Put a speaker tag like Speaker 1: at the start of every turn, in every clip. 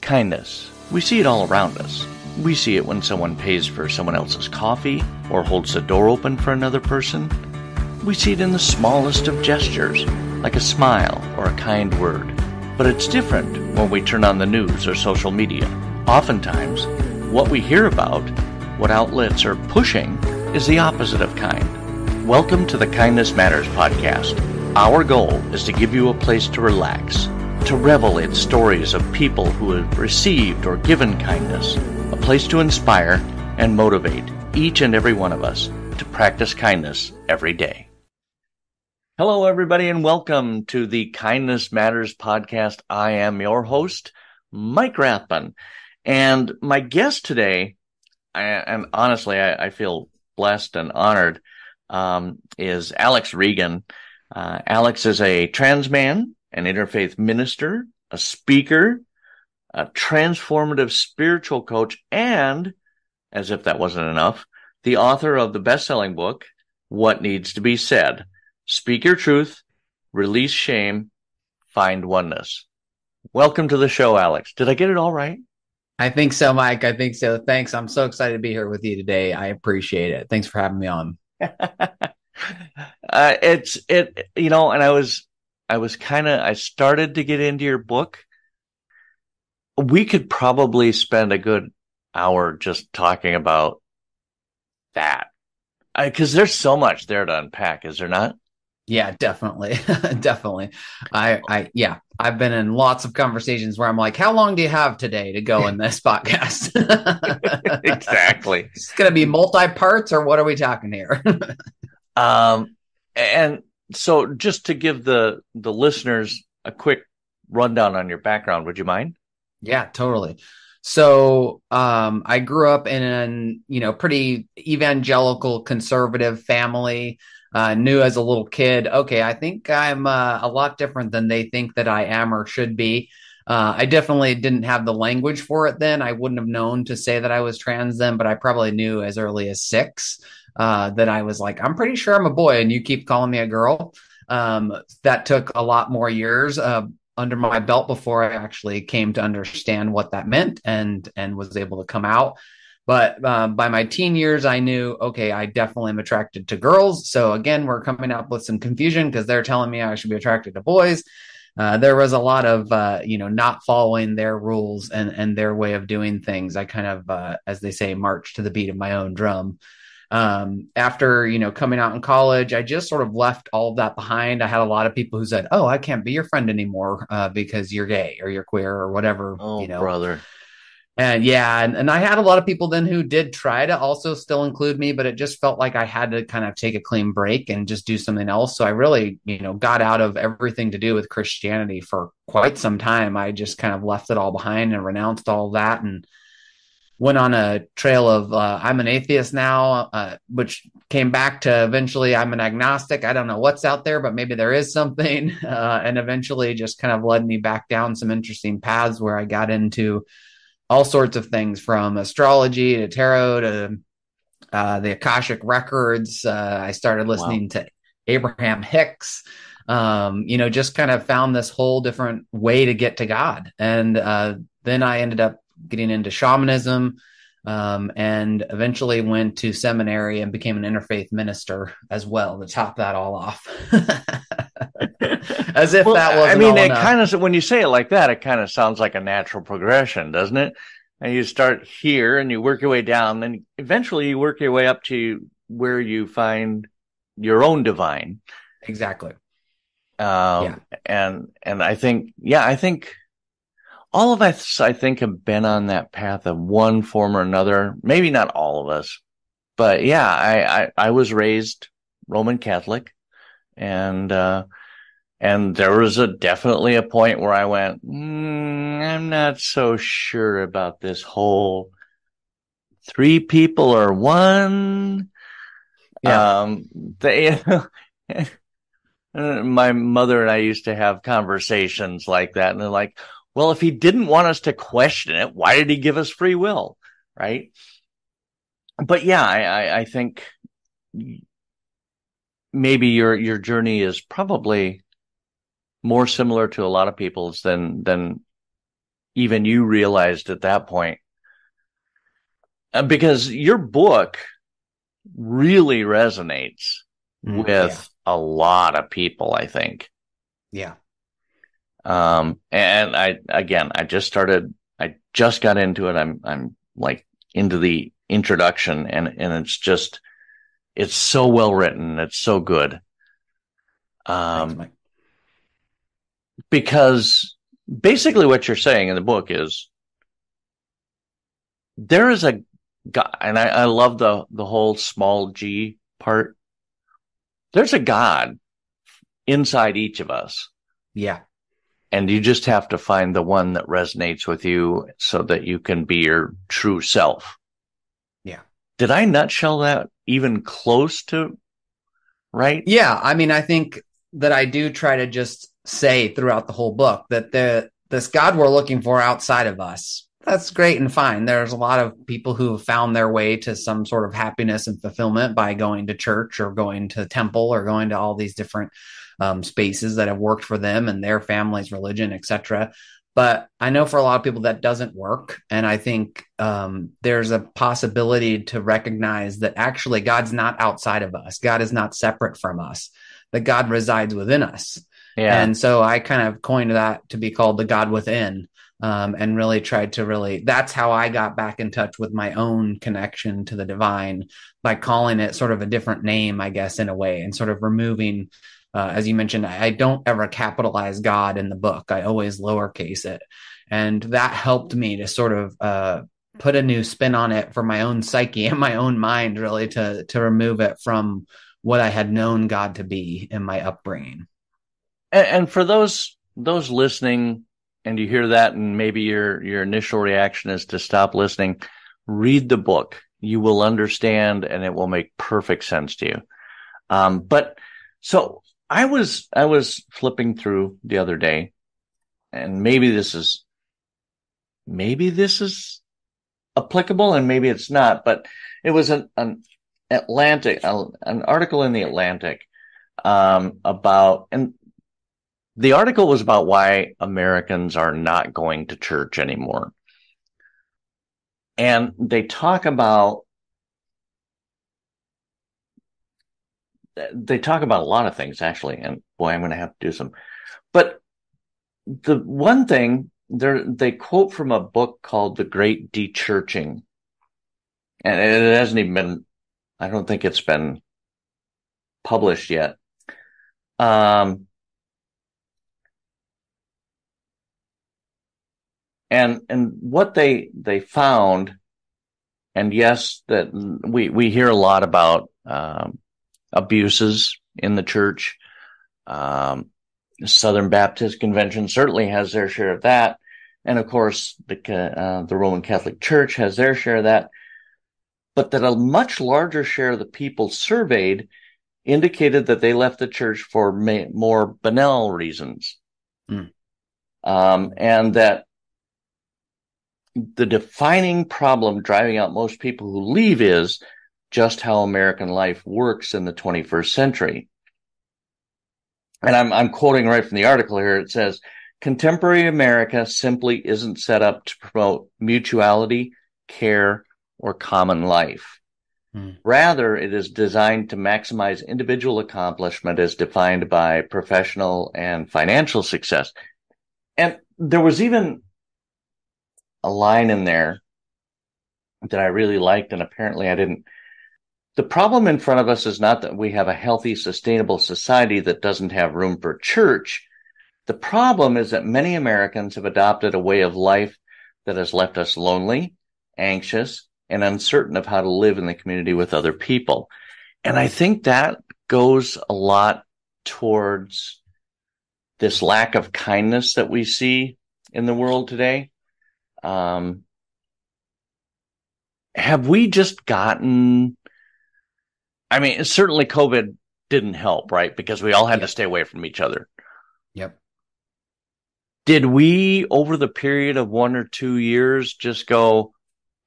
Speaker 1: Kindness. We see it all around us. We see it when someone pays for someone else's coffee or holds the door open for another person. We see it in the smallest of gestures, like a smile or a kind word. But it's different when we turn on the news or social media. Oftentimes, what we hear about, what outlets are pushing, is the opposite of kind. Welcome to the Kindness Matters podcast. Our goal is to give you a place to relax, to revel in stories of people who have received or given kindness, a place to inspire and motivate each and every one of us to practice kindness every day. Hello, everybody, and welcome to the Kindness Matters podcast. I am your host, Mike Rathbun, and my guest today, and honestly, I feel blessed and honored, is Alex Regan. Alex is a trans man, an interfaith minister, a speaker, a transformative spiritual coach, and, as if that wasn't enough, the author of the best-selling book, What Needs to Be Said. Speak your truth, release shame, find oneness. Welcome to the show, Alex. Did I get it all right?
Speaker 2: I think so, Mike. I think so. Thanks. I'm so excited to be here with you today. I appreciate it. Thanks for having me on.
Speaker 1: And I started to get into your book. We could probably spend a good hour just talking about that. Because there's so much there to unpack, is there not?
Speaker 2: Yeah, definitely. Definitely. I've been in lots of conversations where I'm like, how long do you have today to go in this podcast?
Speaker 1: Exactly.
Speaker 2: It's going to be multi-parts, or what are we talking here?
Speaker 1: And so just to give the listeners a quick rundown on your background, would you mind?
Speaker 2: Yeah, totally. So I grew up in an, pretty evangelical conservative family. Knew as a little kid, okay, I think I'm a lot different than they think that I am or should be. I definitely didn't have the language for it then. I wouldn't have known to say that I was trans then, but I probably knew as early as 6 that I was like, I'm pretty sure I'm a boy and you keep calling me a girl. That took a lot more years under my belt before I actually came to understand what that meant and was able to come out. But by my teen years, I knew, okay, I definitely am attracted to girls. So again, we're coming up with some confusion because they're telling me I should be attracted to boys. There was a lot of, not following their rules and their way of doing things. I kind of, as they say, marched to the beat of my own drum. After, coming out in college, I just sort of left all of that behind. I had a lot of people who said, oh, I can't be your friend anymore because you're gay or you're queer or whatever,
Speaker 1: brother.
Speaker 2: And and I had a lot of people then who did try to also still include me, but it just felt like I had to kind of take a clean break and just do something else. So I really, got out of everything to do with Christianity for quite some time. I just kind of left it all behind and renounced all of that and went on a trail of I'm an atheist now, which came back to eventually I'm an agnostic. I don't know what's out there, but maybe there is something. And eventually just kind of led me back down some interesting paths where I got into all sorts of things from astrology to tarot to the Akashic records. I started listening to Abraham Hicks, just kind of found this whole different way to get to God. And then I ended up getting into shamanism and eventually went to seminary and became an interfaith minister as well to top that all off. As if that wasn't all enough.
Speaker 1: Kind of, when you say it like that, it kind of sounds like a natural progression, doesn't it? And you start here and you work your way down, and eventually you work your way up to where you find your own divine.
Speaker 2: Exactly.
Speaker 1: And I think all of us, have been on that path of one form or another. Maybe not all of us, but yeah, I was raised Roman Catholic, and there was definitely a point where I went, I'm not so sure about this whole 3 people or one. Yeah. My mother and I used to have conversations like that, and they're like, well, if he didn't want us to question it, why did he give us free will? Right. But yeah, I think maybe your journey is probably more similar to a lot of people's than even you realized at that point? Because your book really resonates
Speaker 2: Yeah.
Speaker 1: with a lot of people, I think.
Speaker 2: Yeah.
Speaker 1: And I just got into it. I'm like into the introduction, and it's so well written. It's so good.
Speaker 2: Thanks, Mike.
Speaker 1: Because basically what you're saying in the book is there is a God, and I love the whole small g part. There's a God inside each of us.
Speaker 2: Yeah.
Speaker 1: And you just have to find the one that resonates with you so that you can be your true self.
Speaker 2: Yeah.
Speaker 1: Did I nutshell that even close to right?
Speaker 2: Yeah. I mean, I think that I do try to just say throughout the whole book that this God we're looking for outside of us, that's great and fine. There's a lot of people who have found their way to some sort of happiness and fulfillment by going to church or going to temple or going to all these different spaces that have worked for them and their family's religion, etc. But I know for a lot of people that doesn't work. And I think there's a possibility to recognize that actually God's not outside of us. God is not separate from us, that God resides within us.
Speaker 1: Yeah.
Speaker 2: And so I kind of coined that to be called the God within, and really tried to that's how I got back in touch with my own connection to the divine by calling it sort of a different name, I guess, in a way, and sort of removing, as you mentioned, I don't ever capitalize God in the book. I always lowercase it. And that helped me to sort of put a new spin on it for my own psyche and my own mind, really, to remove it from what I had known God to be in my upbringing.
Speaker 1: And for those listening, and you hear that, and maybe your initial reaction is to stop listening, read the book. You will understand, and it will make perfect sense to you. But so I was flipping through the other day, and maybe this is applicable, and maybe it's not. But it was an article in the Atlantic about, and the article was about why Americans are not going to church anymore. And they talk about a lot of things, actually. And boy, I'm going to have to do some. But the one thing, they quote from a book called The Great Dechurching. And it hasn't even been, I don't think it's been published yet. And what they found, and yes, that we hear a lot about abuses in the church. Southern Baptist Convention certainly has their share of that, and of course the Roman Catholic Church has their share of that. But that a much larger share of the people surveyed indicated that they left the church for more banal reasons, and that the defining problem driving out most people who leave is just how American life works in the 21st century. And I'm quoting right from the article here. It says, contemporary America simply isn't set up to promote mutuality, care, or common life. Rather, it is designed to maximize individual accomplishment as defined by professional and financial success. And there was even a line in there that I really liked, and apparently I didn't. The problem in front of us is not that we have a healthy, sustainable society that doesn't have room for church. The problem is that many Americans have adopted a way of life that has left us lonely, anxious, and uncertain of how to live in the community with other people. And I think that goes a lot towards this lack of kindness that we see in the world today. Have we just gotten, I mean, certainly COVID didn't help, right? Because we all had to stay away from each other.
Speaker 2: Yep.
Speaker 1: Did we, over the period of 1 or 2 years, just go,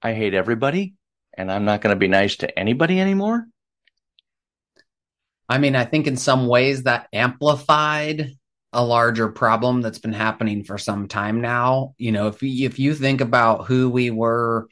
Speaker 1: I hate everybody, and I'm not going to be nice to anybody anymore?
Speaker 2: I mean, I think in some ways that amplified a larger problem that's been happening for some time now. If you think about who we were,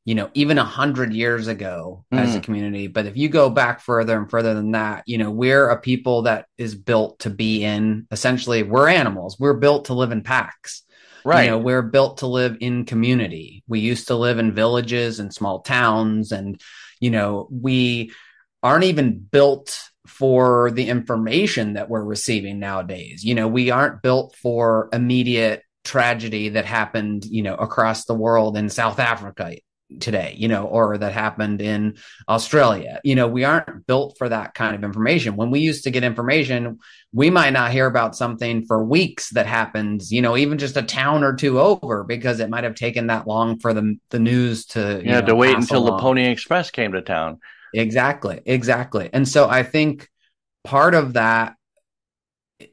Speaker 2: even 100 years ago as a
Speaker 1: Mm,
Speaker 2: community, but if you go back further and further than that, we're a people that is built to be in, essentially, we're animals. We're built to live in packs.
Speaker 1: right.
Speaker 2: We're built to live in community. We used to live in villages and small towns, and we aren't even built for the information that we're receiving nowadays. We aren't built for immediate tragedy that happened, across the world in South Africa today, or that happened in Australia. We aren't built for that kind of information. When we used to get information, we might not hear about something for weeks that happens, even just a town or two over, because it might have taken that long for the news to,
Speaker 1: You had to wait
Speaker 2: pass
Speaker 1: until the
Speaker 2: along.
Speaker 1: Pony Express came to town.
Speaker 2: Exactly, exactly. And so I think part of that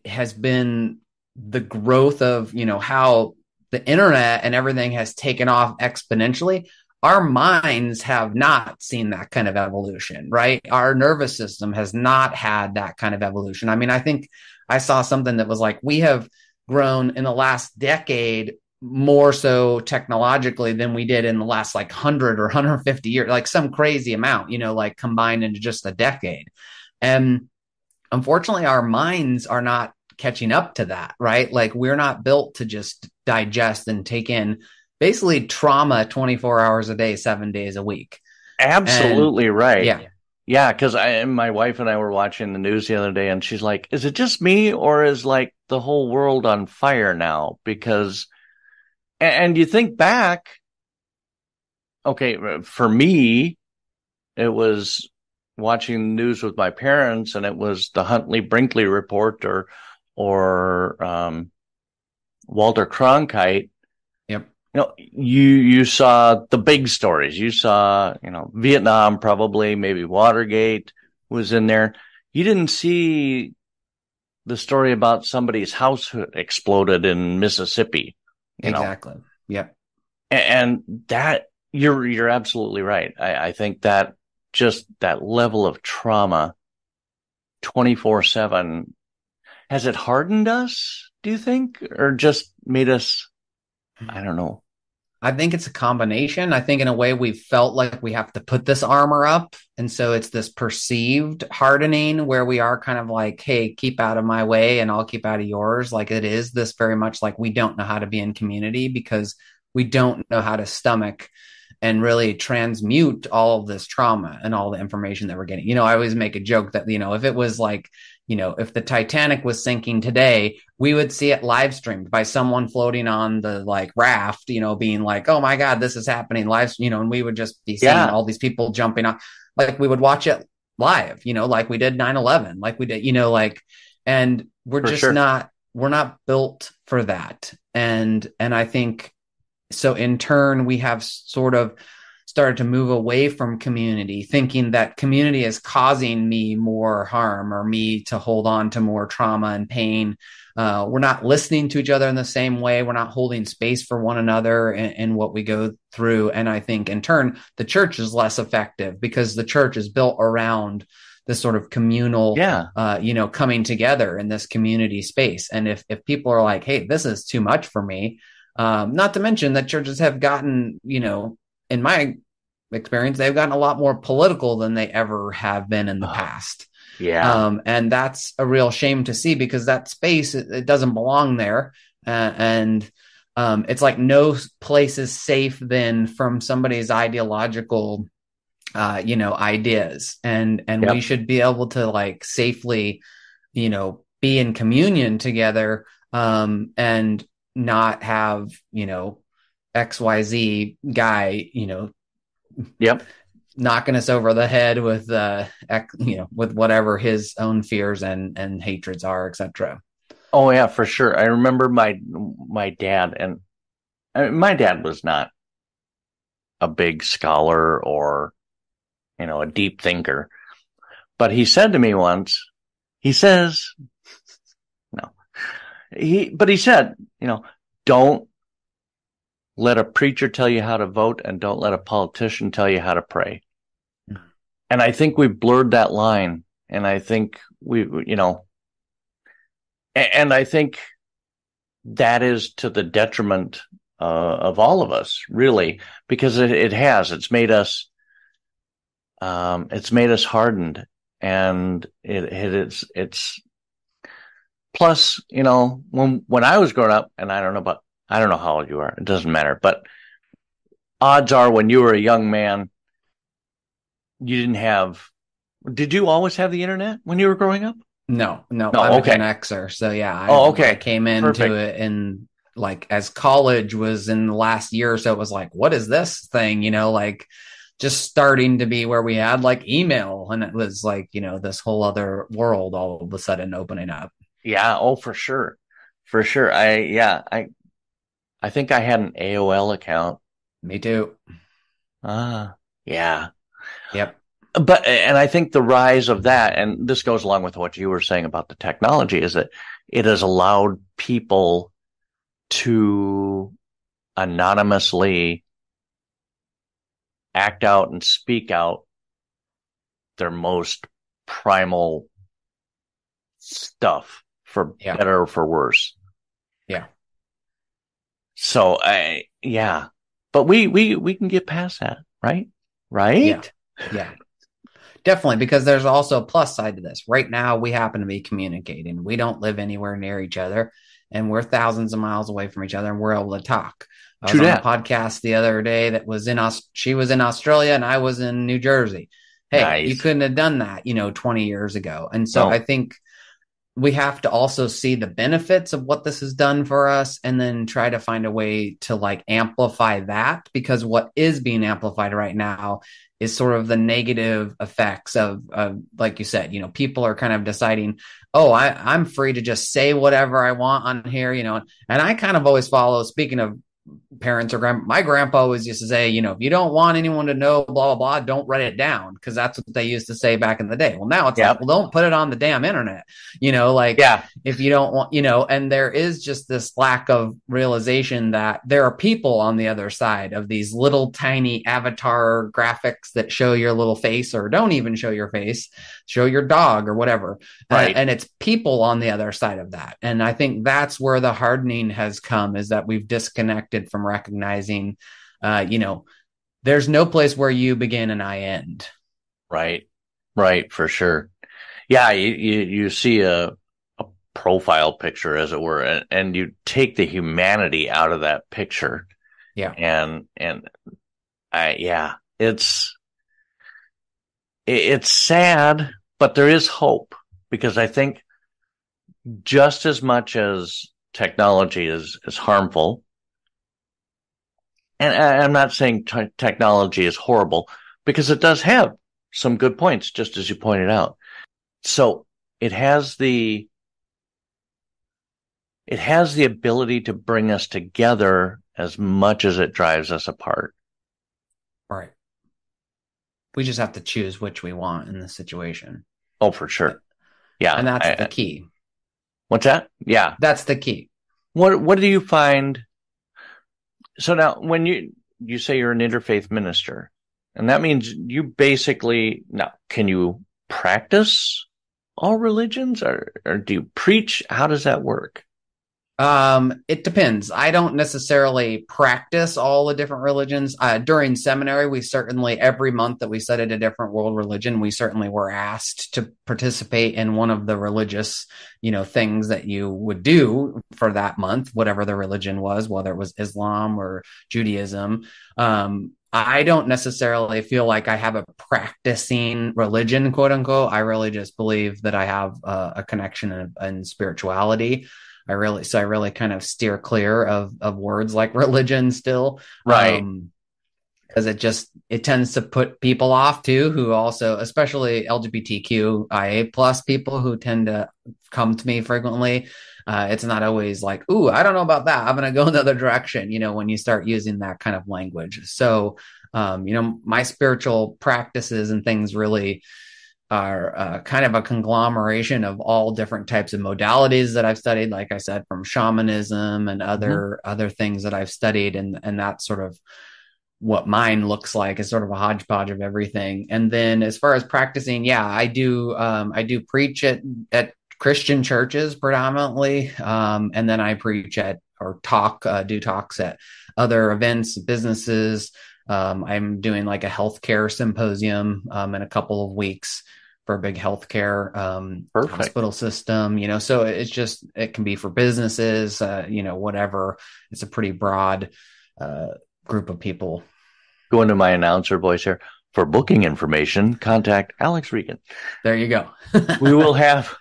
Speaker 2: has been the growth of, how the internet and everything has taken off exponentially. Our minds have not seen that kind of evolution, right? Our nervous system has not had that kind of evolution. I mean, I think I saw something that was like, we have grown in the last decade more so technologically than we did in the last like 100 or 150 years, like some crazy amount, like combined into just a decade. And unfortunately, our minds are not catching up to that, right? Like, we're not built to just digest and take in basically trauma 24 hours a day, 7 days a week. And
Speaker 1: Absolutely right.
Speaker 2: yeah,
Speaker 1: Yeah, because my wife and I were watching the news the other day, and she's like, "Is it just me, or is like the whole world on fire now?" Because, and you think back, okay, for me, it was watching the news with my parents, and it was the Huntley Brinkley report, or Walter Cronkite.
Speaker 2: yep,
Speaker 1: You saw the big stories. You saw, Vietnam, probably, maybe Watergate was in there. You didn't see the story about somebody's house exploded in Mississippi, you know.
Speaker 2: exactly. Yep.
Speaker 1: And that you're absolutely right. I think that just that level of trauma 24/7, has it hardened us, do you think? Or just made us, I don't know.
Speaker 2: I think it's a combination. I think in a way we felt like we have to put this armor up. And so it's this perceived hardening where we are kind of like, hey, keep out of my way and I'll keep out of yours. Like, it is this very much like we don't know how to be in community because we don't know how to stomach and really transmute all of this trauma and all the information that we're getting. I always make a joke that, if it was like, if the Titanic was sinking today, we would see it live streamed by someone floating on the like raft, being like, oh my God, this is happening live, and we would just be seeing
Speaker 1: Yeah,
Speaker 2: all these people jumping on, like we would watch it live, like we did 9/11, like we did, like, and
Speaker 1: for sure.
Speaker 2: we're not built for that. And I think so in turn, we have sort of started to move away from community, thinking that community is causing me more harm or me to hold on to more trauma and pain. We're not listening to each other in the same way. We're not holding space for one another in what we go through. And I think in turn, the church is less effective because the church is built around this sort of communal,
Speaker 1: Yeah.
Speaker 2: coming together in this community space. And if people are like, hey, this is too much for me, not to mention that churches have gotten, in my experience, they've gotten a lot more political than they ever have been in the
Speaker 1: Oh,
Speaker 2: past.
Speaker 1: yeah.
Speaker 2: And that's a real shame to see because that space, it doesn't belong there. And it's like no place is safe then from somebody's ideological, ideas. And we
Speaker 1: Yep.
Speaker 2: should be able to like safely, be in communion together, and not have, XYZ guy,
Speaker 1: Yep.
Speaker 2: knocking us over the head with, with whatever his own fears and hatreds are, etc.
Speaker 1: Oh yeah, for sure. I remember my dad, and I mean, my dad was not a big scholar or, a deep thinker, but he said to me once, he says, no, but he said, don't let a preacher tell you how to vote, and don't let a politician tell you how to pray. And I think we blurred that line. And I think we, And I think that is to the detriment of all of us, really, because it's made us hardened, and it's plus, when I was growing up, and I don't know how old you are, it doesn't matter, but odds are when you were a young man, you didn't have. Did you always have the internet when you were growing up?
Speaker 2: No, I'm
Speaker 1: No,
Speaker 2: a Gen
Speaker 1: okay.
Speaker 2: Xer. So yeah,
Speaker 1: Oh,
Speaker 2: I
Speaker 1: okay.
Speaker 2: came into
Speaker 1: Perfect.
Speaker 2: it and like as college was in the last year or so, it was like, what is this thing? Like just starting to be where we had like email and it was like, this whole other world all of a sudden opening up.
Speaker 1: Yeah, oh, for sure. For sure. I think I had an AOL account.
Speaker 2: Me too.
Speaker 1: Yeah.
Speaker 2: Yep.
Speaker 1: And I think the rise of that, and this goes along with what you were saying about the technology, is that it has allowed people to anonymously act out and speak out their most primal stuff, for
Speaker 2: Yeah.
Speaker 1: better or for worse.
Speaker 2: Yeah.
Speaker 1: So yeah, but we can get past that, right?
Speaker 2: Yeah.
Speaker 1: Right?
Speaker 2: Yeah. Definitely, because there's also a plus side to this. Right now, we happen to be communicating. We don't live anywhere near each other, and we're thousands of miles away from each other, and we're able to talk. I was
Speaker 1: True
Speaker 2: on a
Speaker 1: that.
Speaker 2: podcast the other day that was she was in Australia and I was in New Jersey. Hey, you
Speaker 1: Nice.
Speaker 2: couldn't have done that, 20 years ago. And so I
Speaker 1: No.
Speaker 2: think we have to also see the benefits of what this has done for us and then try to find a way to like amplify that, because what is being amplified right now is sort of the negative effects of like you said, people are kind of deciding, oh, I'm free to just say whatever I want on here, and I kind of always follow, speaking of parents or my grandpa always used to say, if you don't want anyone to know, blah, blah, blah, don't write it down. Cause that's what they used to say back in the day. Well, now it's like,
Speaker 1: Yep.
Speaker 2: well, don't put it on the damn internet, like
Speaker 1: Yeah.
Speaker 2: if you don't want, and there is just this lack of realization that there are people on the other side of these little tiny avatar graphics that show your little face or don't even show your face, show your dog or whatever.
Speaker 1: Right.
Speaker 2: And it's people on the other side of that. And I think that's where the hardening has come, is that we've disconnected from recognizing, there's no place where you begin and I end.
Speaker 1: Right. Right. For sure. Yeah. You see a profile picture, as it were, and you take the humanity out of that picture.
Speaker 2: Yeah.
Speaker 1: And yeah, it's sad, but there is hope, because I think just as much as technology is harmful, and I'm not saying technology is horrible, because it does have some good points, just as you pointed out. So it has the ability to bring us together as much as it drives us apart.
Speaker 2: Right. We just have to choose which we want in the situation.
Speaker 1: Oh, for sure. Yeah.
Speaker 2: And that's the key.
Speaker 1: What's that? Yeah.
Speaker 2: That's the key.
Speaker 1: What do you find? So now, when you say you're an interfaith minister, and that means you basically, now, can you practice all religions, or do you preach? How does that work?
Speaker 2: It depends. I don't necessarily practice all the different religions. During seminary, we certainly, every month that we studied a different world religion, we certainly were asked to participate in one of the religious, things that you would do for that month, whatever the religion was, whether it was Islam or Judaism. I don't necessarily feel like I have a practicing religion, quote unquote. I really just believe that I have a connection in spirituality. I really kind of steer clear of words like religion still.
Speaker 1: Right.
Speaker 2: Because it tends to put people off too, who also, especially LGBTQIA plus people who tend to come to me frequently. It's not always like, ooh, I don't know about that, I'm going to go another direction, when you start using that kind of language. So, my spiritual practices and things really are kind of a conglomeration of all different types of modalities that I've studied, like I said, from shamanism and other things that I've studied, and that's sort of what mine looks like, is sort of a hodgepodge of everything. And then as far as practicing, yeah, I do preach at Christian churches predominantly. And then I preach at or do talks at other events, businesses. I'm doing like a healthcare symposium in a couple of weeks for a big healthcare
Speaker 1: Perfect.
Speaker 2: hospital system, so it can be for businesses, whatever. It's a pretty broad group of people.
Speaker 1: Go into my announcer voice here. For booking information, contact Alex Regan.
Speaker 2: There you go.
Speaker 1: We'll have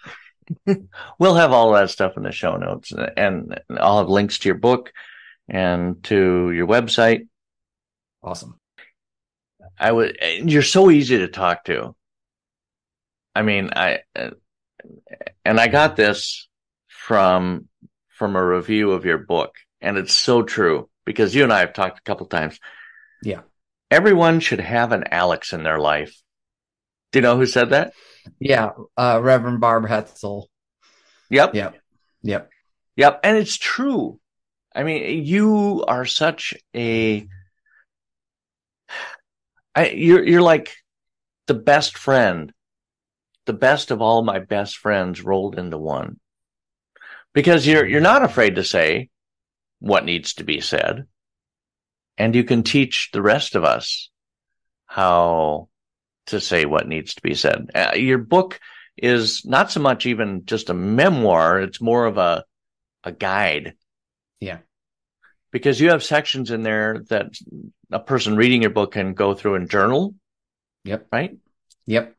Speaker 1: all that stuff in the show notes, and I'll have links to your book and to your website.
Speaker 2: Awesome.
Speaker 1: You're so easy to talk to. I mean, I got this from a review of your book, and it's so true because you and I have talked a couple times.
Speaker 2: Yeah.
Speaker 1: Everyone should have an Alex in their life. Do you know who said that?
Speaker 2: Yeah. Reverend Barb Hetzel.
Speaker 1: Yep. And it's true. I mean, you are such you're like the best friend, the best of all my best friends rolled into one, because you're not afraid to say what needs to be said. And you can teach the rest of us how to say what needs to be said. Your book is not so much even just a memoir. It's more of a guide.
Speaker 2: Yeah.
Speaker 1: Because you have sections in there that a person reading your book can go through and journal.
Speaker 2: Yep.
Speaker 1: Right?
Speaker 2: Yep.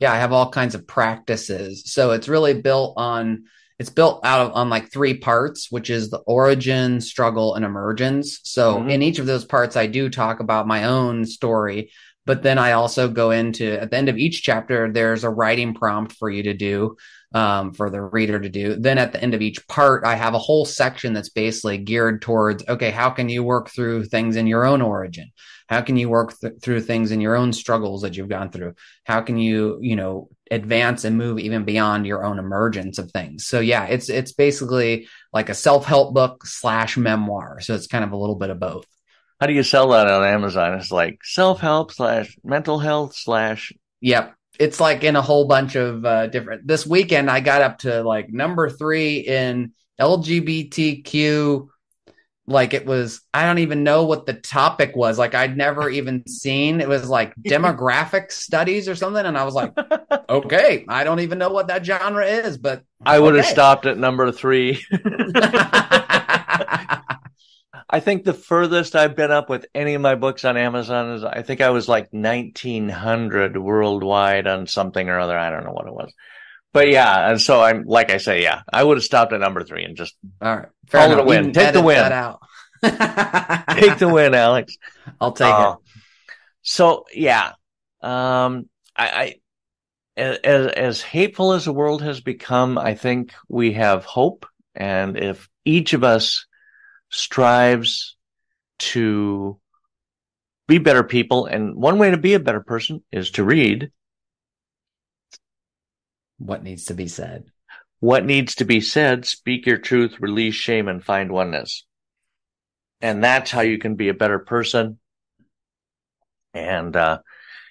Speaker 2: Yeah, I have all kinds of practices. So it's really built on like 3 parts, which is the origin, struggle, and emergence. So in each of those parts, I do talk about my own story, but then I also go into, at the end of each chapter, there's a writing prompt for you to do, for the reader to do. Then at the end of each part, I have a whole section that's basically geared towards, okay, how can you work through things in your own origin? How can you work through things in your own struggles that you've gone through? How can you, advance and move even beyond your own emergence of things? So yeah, it's basically like a self-help book / memoir. So it's kind of a little bit of both.
Speaker 1: How do you sell that on Amazon? It's like self-help / mental health /
Speaker 2: Yep. It's like in a whole bunch of different. This weekend, I got up to like number 3 in LGBTQ. Like it was, I don't even know what the topic was. Like I'd never even seen, it was like demographic studies or something. And I was like, okay, I don't even know what that genre is, but
Speaker 1: I would have stopped at number 3. I think the furthest I've been up with any of my books on Amazon is, I think I was like 1900 worldwide on something or other. I don't know what it was. But yeah, and so I'm like I say, yeah, I would have stopped at number 3 and just
Speaker 2: all right,
Speaker 1: call it a win. Take the win.
Speaker 2: Out.
Speaker 1: Take the win, Alex.
Speaker 2: I'll take it.
Speaker 1: So yeah, I as hateful as the world has become, I think we have hope, and if each of us strives to be better people, and one way to be a better person is to read
Speaker 2: What Needs to Be Said.
Speaker 1: What Needs to Be Said, Speak Your Truth, Release Shame, and Find Oneness. And that's how you can be a better person. And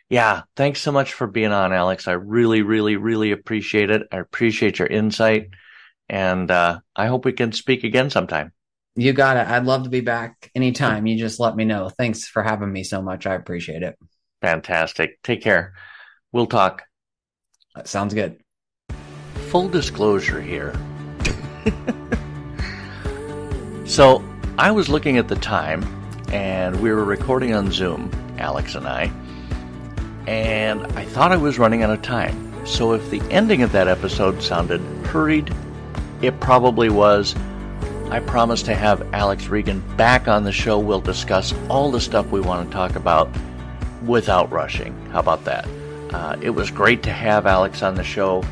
Speaker 1: yeah, thanks so much for being on, Alex. I really, really, really appreciate it. I appreciate your insight. And I hope we can speak again sometime.
Speaker 2: You got it. I'd love to be back anytime. You just let me know. Thanks for having me so much. I appreciate it.
Speaker 1: Fantastic. Take care. We'll talk.
Speaker 2: That sounds good.
Speaker 1: Full disclosure here. So I was looking at the time, and we were recording on Zoom, Alex and I, and I thought I was running out of time. So if the ending of that episode sounded hurried, it probably was. I promise to have Alex Regan back on the show. We'll discuss all the stuff we want to talk about without rushing. How about that? It was great to have Alex on the show.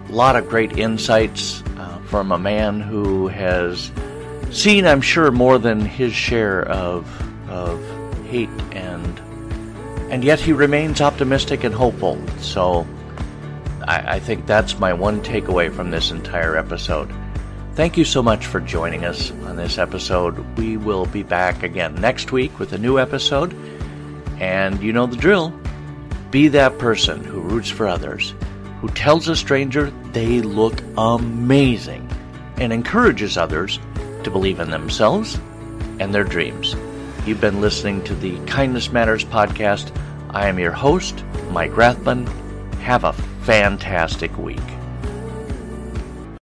Speaker 1: A lot of great insights from a man who has seen, I'm sure, more than his share of hate, and yet he remains optimistic and hopeful. So I think that's my one takeaway from this entire episode. Thank you so much for joining us on this episode. We will be back again next week with a new episode. And you know the drill. Be that person who roots for others, who who tells a stranger they look amazing and encourages others to believe in themselves and their dreams. You've been listening to the Kindness Matters podcast. I am your host, Mike Rathbun. Have a fantastic week.